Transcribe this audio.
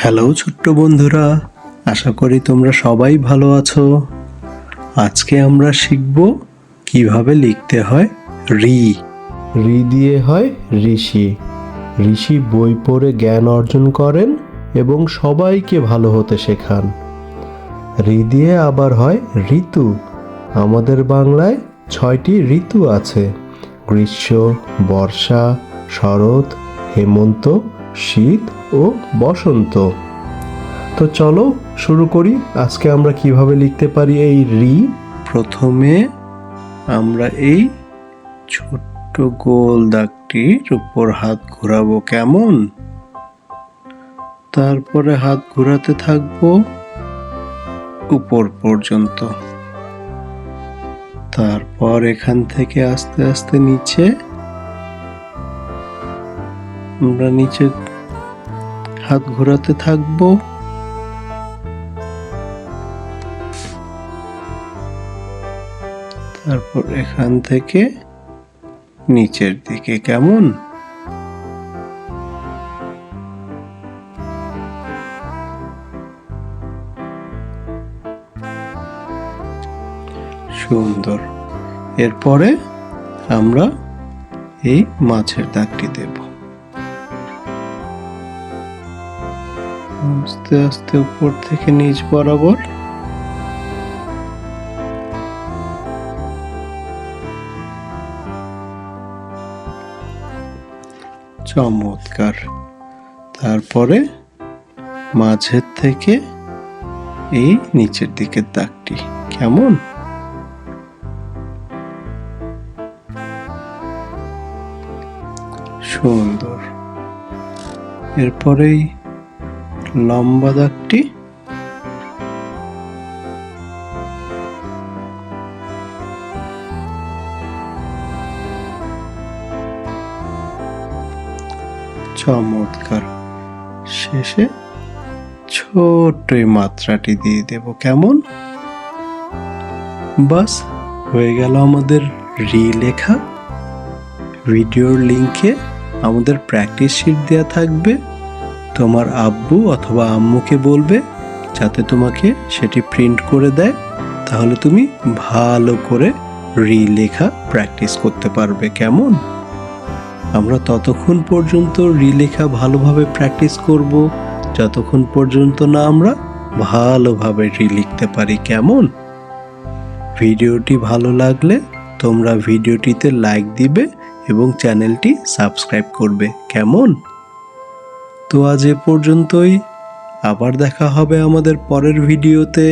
Hello ছোট্ট বন্ধুরা, আশা করি তোমরা সবাই ভালো আছো। আজকে আমরা শিখব কিভাবে লিখতে হয় রি। রি দিয়ে হয় ঋষি। ঋষি বই পড়ে জ্ঞান অর্জন করেন এবং সবাইকে ভালো হতে শেখান। রি দিয়ে আবার হয় ঋতু। আমাদের বাংলায় 6টি ঋতু আছে: গ্রীষ্ম, বর্ষা, শরৎ, হেমন্ত, শীত ও বসন্ত। তো চলো শুরু করি। আজকে আমরা কিভাবে লিখতে পারি এই রি। প্রথমে আমরা এই ছোট্ট গোল দাগটির উপর হাত ঘোরাবো, কেমন? তারপরে হাত ঘোরাতে থাকবো উপর পর্যন্ত। তারপর এখান থেকে আস্তে আস্তে নিচে আমরা নিচে হাত ঘোরাতে থাকবো। তারপর এখান থেকে নিচের দিকে, কেমন? সুন্দর। এরপরে আমরা এই মাছের দাগটি দেব। আস্তে আস্তে উপর থেকে নিচ বরাবর। চমৎকার। তারপরে মাঝের থেকে এই নিচের দিকের দাগটি, কেমন? সুন্দর। এরপরেই লম্বা দাগটি। চমৎকার। শেষে ছোট্ট এই মাত্রাটি দিয়ে দেব, কেমন? বাস, হয়ে গেল আমাদের রি লেখা। ভিডিওর লিংকে আমাদের প্র্যাকটিস শিট দেওয়া থাকবে। তোমার আব্বু অথবা আম্মুকে বলবে যাতে তোমাকে সেটি প্রিন্ট করে দেয়, তাহলে তুমি ভালো করে রি লেখা প্র্যাকটিস করতে পারবে, কেমন? আমরা ততক্ষণ পর্যন্ত রি লেখা ভালোভাবে প্র্যাকটিস করব যতক্ষণ পর্যন্ত না আমরা ভালোভাবে রি লিখতে পারি, কেমন? ভিডিওটি ভালো লাগলে তোমরা ভিডিওটিতে লাইক দিবে এবং চ্যানেলটি সাবস্ক্রাইব করবে, কেমন? তো আজ এ পর্যন্তই। আবার দেখা হবে আমাদের পরের ভিডিওতে।